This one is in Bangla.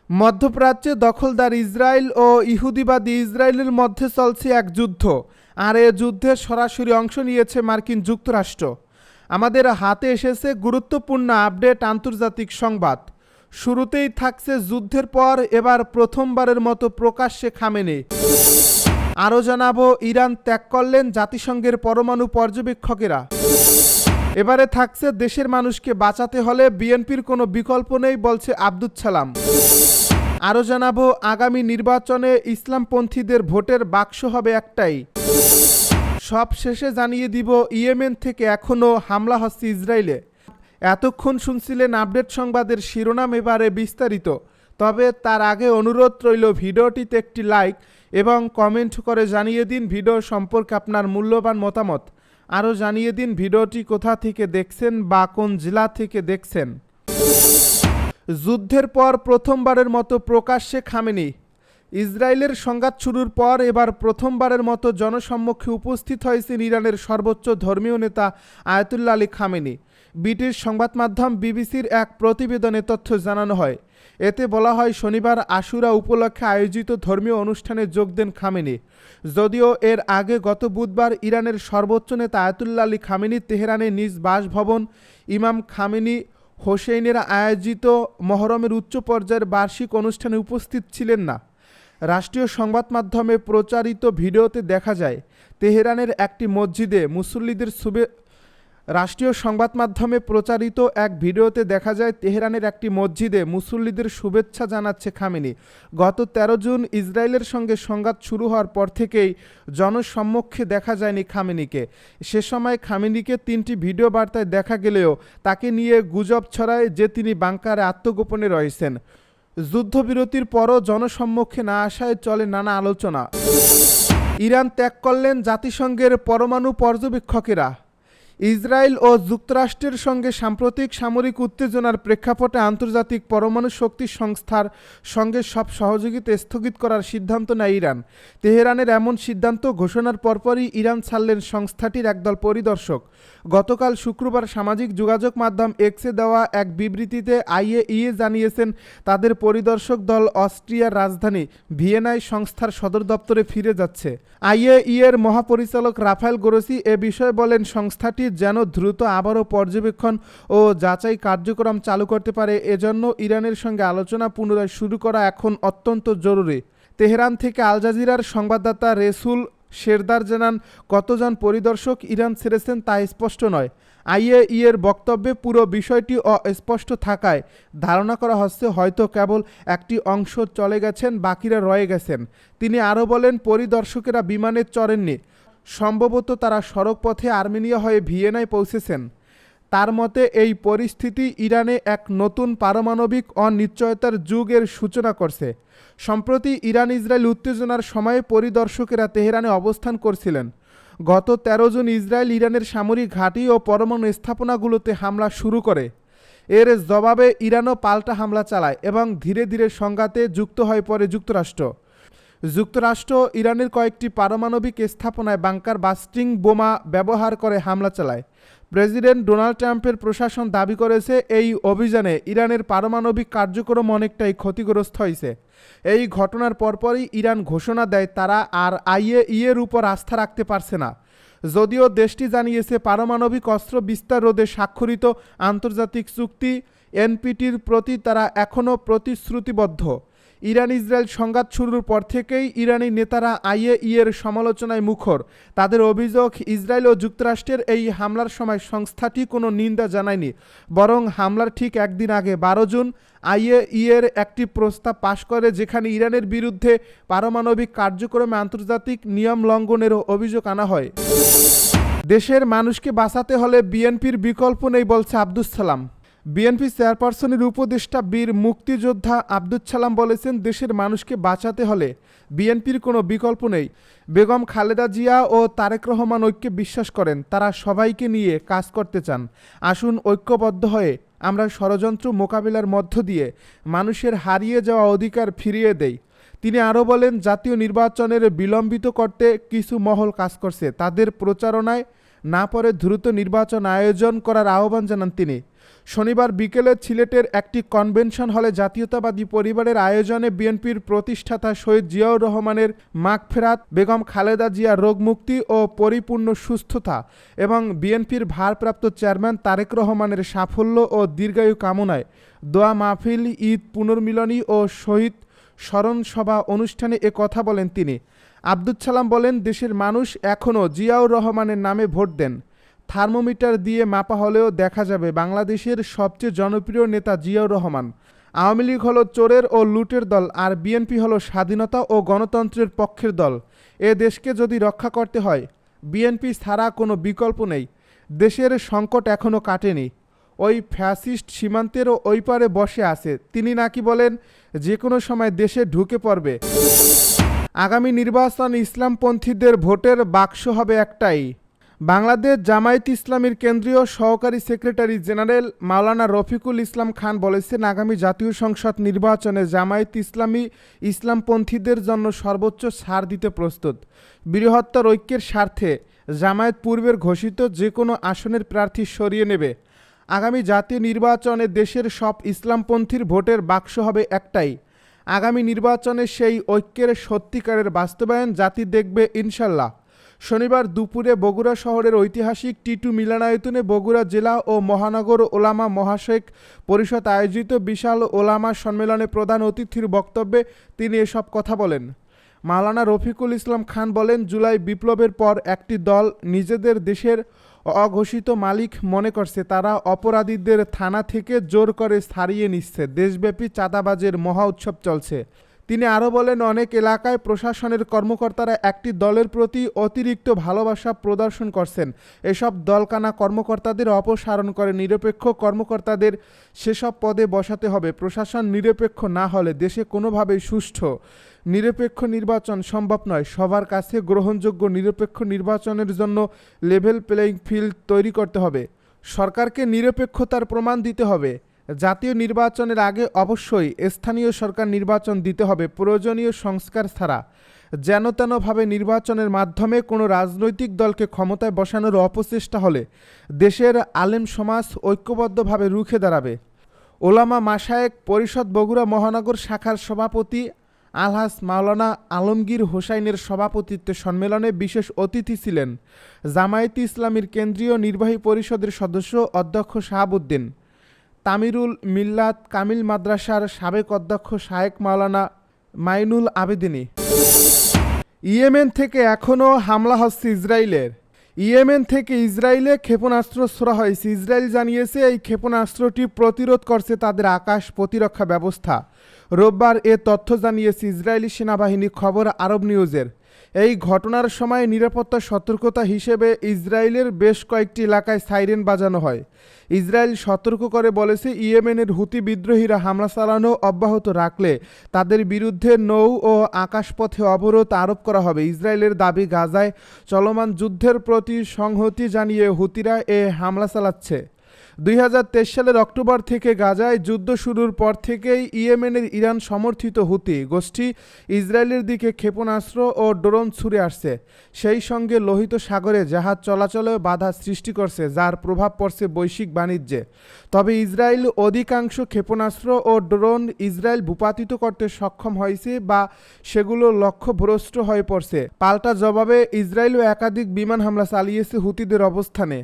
মধ্যপ্রাচ্যে দখলদার ইসরায়েল ও ইহুদিবাদী ইসরায়েলের মধ্যে চলছে এক যুদ্ধ, আর এ যুদ্ধে সরাসরি অংশ নিয়েছে মার্কিন যুক্তরাষ্ট্র। আমাদের হাতে এসেছে গুরুত্বপূর্ণ আপডেট আন্তর্জাতিক সংবাদ। শুরুতেই থাকছে যুদ্ধের পর এবার প্রথমবারের মতো প্রকাশ্যে খামেনি। আরও জানাবো, ইরান ত্যাগ করলেন জাতিসংঘের পরমাণু পর্যবেক্ষকেরা। এবারে থাকছে দেশের মানুষকে বাঁচাতে হলে বিএনপির কোনো বিকল্প নেই বলছে আব্দুস সালাম। আরও জানাবো, আগামী নির্বাচনে ইসলামপন্থীদের ভোটের বাক্স হবে একটাই। সব শেষে জানিয়ে দিব, ইয়েমেন থেকে এখনও হামলা হচ্ছে ইসরায়েলে। এতক্ষণ শুনছিলেন আপডেট সংবাদের শিরোনাম, এবারে বিস্তারিত। তবে তার আগে অনুরোধ রইল, ভিডিওটিতে একটি লাইক এবং কমেন্ট করে জানিয়ে দিন ভিডিও সম্পর্কে আপনার মূল্যবান মতামত। আরও জানিয়ে দিন ভিডিওটি কোথা থেকে দেখছেন বা কোন জেলা থেকে দেখছেন। যুদ্ধের পর প্রথমবারের মতো প্রকাশ্যে খামেনি। ইসরায়েলের সংঘাত শুরুর পর এবার প্রথমবারের মতো জনসম্মুখে উপস্থিত হয়েছেন ইরানের সর্বোচ্চ ধর্মীয় নেতা আয়াতুল্লাহ আলী খামেনি। ব্রিটিশ সংবাদ মাধ্যম বিবিসির এক প্রতিবেদনে তথ্য জানানো হয়। এতে বলা হয়, শনিবার আশুরা উপলক্ষে আয়োজিত ধর্মীয় অনুষ্ঠানে যোগ দেন খামেনি। যদিও এর আগে গত বুধবার ইরানের সর্বোচ্চ নেতা আয়াতুল্লাহ আলী খামেনি তেহরানের নিজ বাসভবন ইমাম খামেনি হোসেইনের আয়োজিত মহরমের উচ্চ পর্যায়ের বার্ষিক অনুষ্ঠানে উপস্থিত ছিলেন না। রাষ্ট্রীয় সংবাদ মাধ্যমে প্রচারিত ভিডিওতে দেখা যায়, তেহরানের একটি মসজিদে মুসল্লিদের শুভেচ্ছা জানাচ্ছে খামেনি। গত 13 জুন ইসরায়েলের সঙ্গে সংঘাত শুরু হওয়ার পর থেকেই জনসম্মুখে দেখা যায়নি খামেনিকে। সে সময় খামেনিকে 3টি ভিডিও বার্তায় দেখা গেলেও তাকে নিয়ে গুজব ছড়ায় যে তিনি বাংকারে আত্মগোপনে রয়েছেন। যুদ্ধবিরতির পরও জনসম্মুখে না আসায় চলে নানা আলোচনা। ইরান ত্যাগ করলেন জাতিসংঘের পরমাণু পর্যবেক্ষকেরা। ইসরায়েল ও যুক্তরাষ্ট্রের সঙ্গে সাম্প্রতিক সামরিক উত্তেজনার প্রেক্ষাপটে আন্তর্জাতিক পরমাণু শক্তি সংস্থার সঙ্গে সব সহযোগিতা স্থগিত করার সিদ্ধান্ত নেয় ইরান। তেহরানের এমন সিদ্ধান্ত ঘোষণার পরপরই ইরান ছাড়লেন সংস্থাটির একদল পরিদর্শক। গতকাল শুক্রবার সামাজিক যোগাযোগ মাধ্যম এক্সে দেওয়া এক বিবৃতিতে আইএইএ জানিয়েছেন, তাদের পরিদর্শক দল অস্ট্রিয়ার রাজধানী ভিয়েনায় সংস্থার সদর দপ্তরে ফিরে যাচ্ছে। আইএইএর মহাপরিচালক রাফায়েল গ্রোসি এ বিষয়ে বলেন, সংস্থাটি যেন দ্রুত আবারও পর্যবেক্ষণ ও যাচাই কার্যক্রম চালু করতে পারে, এজন্য ইরানের সঙ্গে আলোচনা পুনরায় শুরু করা এখন অত্যন্ত জরুরি। তেহরান থেকে আল জাজিরার সংবাদদাতা রেসুল শেরদার জানান, কতজন পরিদর্শক ইরান ছেড়েছেন তা স্পষ্ট নয়। আইএইএর বক্তব্যে পুরো বিষয়টি অস্পষ্ট থাকায় ধারণা করা হচ্ছে হয়তো কেবল একটি অংশ চলে গেছেন, বাকিরা রয়ে গেছেন। তিনি আরও বলেন, পরিদর্শকেরা বিমানে চড়েননি, সম্ভবত তারা সড়ক পথে আর্মেনিয়া হয়ে ভিয়েনায় পৌঁছেছেন। তার মতে, এই পরিস্থিতি ইরানে এক নতুন পারমাণবিক অনিশ্চয়তার যুগের সূচনা করছে। সম্প্রতি ইরান ইসরায়েল উত্তেজনার সময়ে পরিদর্শকেরা তেহরানে অবস্থান করছিলেন। গত 13 জুন ইসরায়েল ইরানের সামরিক ঘাঁটি ও পরমাণু স্থাপনাগুলোতে হামলা শুরু করে। এর জবাবে ইরানও পাল্টা হামলা চালায় এবং ধীরে ধীরে সংঘাতে যুক্ত হয়ে পড়ে যুক্তরাষ্ট্র ইরানের কয়েকটি পারমাণবিক স্থাপনায় বাংকার বাস্টিং বোমা ব্যবহার করে হামলা চালায়। প্রেসিডেন্ট ডোনাল্ড ট্রাম্পের প্রশাসন দাবি করেছে, এই অভিযানে ইরানের পারমাণবিক কার্যক্রম অনেকটাই ক্ষতিগ্রস্ত হয়েছে। এই ঘটনার পরপরই ইরান ঘোষণা দেয় তারা আর আইএইএর উপর আস্থা রাখতে পারছে না। যদিও দেশটি জানিয়েছে, পারমাণবিক অস্ত্র বিস্তার রোধে স্বাক্ষরিত আন্তর্জাতিক চুক্তি এনপিটির প্রতি তারা এখনও প্রতিশ্রুতিবদ্ধ। ইরান ইসরায়েল সংঘাত শুরুর পর থেকেই ইরানি নেতারা আইএইএর সমালোচনায় মুখর। তাদের অভিযোগ, ইসরায়েল ও যুক্তরাষ্ট্রের এই হামলার সময় সংস্থাটি কোনো নিন্দা জানায়নি, বরং হামলার ঠিক একদিন আগে 12 জুন আইএইএর একটি প্রস্তাব পাশ করে, যেখানে ইরানের বিরুদ্ধে পারমাণবিক কার্যক্রমে আন্তর্জাতিক নিয়ম লঙ্ঘনের অভিযোগ আনা হয়। দেশের মানুষকে বাঁচাতে হলে বিএনপির বিকল্প নেই বলছে আব্দুস সালাম। বিএনপি চেয়ারপারসনের উপদেষ্টা বীর মুক্তিযোদ্ধা আব্দুস সালাম বলেছেন, দেশের মানুষকে বাঁচাতে হলে বিএনপির কোনো বিকল্প নেই। বেগম খালেদা জিয়া ও তারেক রহমান ঐক্যে বিশ্বাস করেন, তারা সবাইকে নিয়ে কাজ করতে চান। আসুন ঐক্যবদ্ধ হয়ে আমরা ষড়যন্ত্র মোকাবিলার মধ্য দিয়ে মানুষের হারিয়ে যাওয়া অধিকার ফিরিয়ে দেই। তিনি আরও বলেন, জাতীয় নির্বাচনের বিলম্বিত করতে কিছু মহল কাজ করছে, তাদের প্রচারণায় না পড়ে দ্রুত নির্বাচন আয়োজন করার আহ্বান জানান তিনি। শনিবার বিকেলে সিলেটের একটি কনভেনশন হলে জাতীয়তাবাদী পরিবারের আয়োজনে বিএনপির প্রতিষ্ঠাতা শহীদ জিয়াউর রহমানের মাগফেরাত, বেগম খালেদা জিয়ার রোগমুক্তি ও পরিপূর্ণ সুস্থতা এবং বিএনপির ভারপ্রাপ্ত চেয়ারম্যান তারেক রহমানের সাফল্য ও দীর্ঘায়ু কামনায় দোয়া মাহফিল, ঈদ পুনর্মিলনী ও শহীদ স্মরণ সভা অনুষ্ঠানে এ কথা বলেন তিনি। আব্দুল সালাম বলেন, দেশের মানুষ এখনও জিয়াউর রহমানের নামে ভোট দেন। থার্মোমিটার দিয়ে মাপা হলেও দেখা যাবে বাংলাদেশের সবচেয়ে জনপ্রিয় নেতা জিয়াউর রহমান। আওয়ামী লীগ হলো চোরের ও লুটের দল, আর বিএনপি হলো স্বাধীনতা ও গণতন্ত্রের পক্ষের দল। এ দেশকে যদি রক্ষা করতে হয়, বিএনপি ছাড়া কোনো বিকল্প নেই। দেশের সংকট এখনও কাটেনি। ওই ফ্যাসিস্ট সীমান্তেরও ওই পারে বসে আছে। তিনি নাকি বলেন যে কোনো সময় দেশে ঢুকে পড়বে। আগামী নির্বাচন ইসলামপন্থীদের ভোটের বাক্স হবে একটাই। বাংলাদেশ জামায়াতে ইসলামীর কেন্দ্রীয় সহকারী সেক্রেটারি জেনারেল মাওলানা রফিকুল ইসলাম খান বলেছেন, আগামী জাতীয় সংসদ নির্বাচনে জামায়াতে ইসলামী ইসলামপন্থীদের জন্য সর্বোচ্চ ছাড় দিতে প্রস্তুত। বৃহত্তর ঐক্যের স্বার্থে জামায়াত পূর্বের ঘোষিত যে কোনো আসনের প্রার্থী সরিয়ে নেবে। আগামী জাতীয় নির্বাচনে দেশের সব ইসলামপন্থীর ভোটের বাক্স হবে একটাই। আগামী নির্বাচনে সেই ঐক্যের সত্যিকারের বাস্তবায়ন জাতি দেখবে ইনশাল্লাহ। শনিবার দুপুরে বগুড়া শহরের ঐতিহাসিক টিটু মিলনায়তনে বগুড়া জেলা ও মহানগর ওলামা মহাশেখ পরিষদ আয়োজিত বিশাল ওলামা সম্মেলনে প্রধান অতিথির বক্তব্যে তিনি এসব কথা বলেন। মাওলানা রফিকুল ইসলাম খান বলেন, জুলাই বিপ্লবের পর একটি দল নিজেদের দেশের অঘোষিত মালিক মনে করছে। তারা অপরাধীদের থানা থেকে জোর করে ছাড়িয়ে নিচ্ছে। দেশব্যাপী চাঁদাবাজের মহা উৎসব চলছে। তিনি আরও বলেন, অনেক এলাকায় প্রশাসনের কর্মকর্তারা একটি দলের প্রতি অতিরিক্ত ভালোবাসা প্রদর্শন করছেন। এসব দলকানা কর্মকর্তাদের অপসারণ করে নিরপেক্ষ কর্মকর্তাদের সেসব পদে বসাতে হবে। প্রশাসন নিরপেক্ষ না হলে দেশে কোনোভাবেই সুষ্ঠু নিরপেক্ষ নির্বাচন সম্ভব নয়। সবার কাছে গ্রহণযোগ্য নিরপেক্ষ নির্বাচনের জন্য লেভেল প্লেইং ফিল্ড তৈরি করতে হবে। সরকারকে নিরপেক্ষতার প্রমাণ দিতে হবে। জাতীয় নির্বাচনের আগে অবশ্যই স্থানীয় সরকার নির্বাচন দিতে হবে। প্রয়োজনীয় সংস্কার ছাড়া যেনতেনভাবে নির্বাচনের মাধ্যমে কোনো রাজনৈতিক দলকে ক্ষমতায় বসানোর অপচেষ্টা হলে দেশের আলেম সমাজ ঐক্যবদ্ধভাবে রুখে দাঁড়াবে। ওলামা মাশায়েখ পরিষদ বগুড়া মহানগর শাখার সভাপতি আলহাজ মাওলানা আলমগীর হোসাইনের সভাপতিত্বে সম্মেলনে বিশেষ অতিথি ছিলেন জামায়াতে ইসলামীর কেন্দ্রীয় নির্বাহী পরিষদের সদস্য অধ্যক্ষ শাহাবুদ্দিন, তামিরুল মিল্লাত কামিল মাদ্রাসার সাবেক অধ্যক্ষ শায়েখ মাওলানা মাইনুল আবেদিনী। ইয়েমেন থেকে এখনও হামলা হচ্ছে ইসরায়েলের। ইয়েমেন থেকে ইসরায়েলে ক্ষেপণাস্ত্র ছোড়া হয়েছে। ইসরায়েল জানিয়েছে এই ক্ষেপণাস্ত্রটি প্রতিরোধ করছে তাদের আকাশ প্রতিরক্ষা ব্যবস্থা। রোববার এ তথ্য জানিয়েছে ইসরায়েলি সেনাবাহিনী। খবর আরব নিউজের। এই ঘটনার সময় নিরাপত্তা সতর্কতা হিসেবে ইসরায়েলের বেশ কয়েকটি এলাকায় সাইরেন বাজানো হয়। ইসরায়েল সতর্ক করে বলেছে, ইয়েমেনের হুতি বিদ্রোহীরা হামলা চালানো অব্যাহত রাখলে তাদের বিরুদ্ধে নৌ ও আকাশপথে অবরোধ আরোপ করা হবে। ইসরায়েলের দাবি, গাজায় চলমান যুদ্ধের প্রতি সংহতি জানিয়ে হুতিরা এ হামলা চালাচ্ছে। 2023 সালের অক্টোবর থেকে গাজায় যুদ্ধ শুরুর পর থেকেই ইয়েমেনের ইরান সমর্থিত হুতি গোষ্ঠী ইসরায়েলের দিকে ক্ষেপণাস্ত্র ও ড্রোন ছুড়ে আসছে। সেই সঙ্গে লোহিত সাগরে জাহাজ চলাচলেও বাধা সৃষ্টি করছে, যার প্রভাব পড়ছে বৈশ্বিক বাণিজ্যে। তবে ইসরায়েল অধিকাংশ ক্ষেপণাস্ত্র ও ড্রোন ইসরায়েল ভূপাতিত করতে সক্ষম হয়েছে বা সেগুলো লক্ষ্যভ্রষ্ট হয়ে পড়ছে। পাল্টা জবাবে ইসরায়েলও একাধিক বিমান হামলা চালিয়েছে হুতিদের অবস্থানে।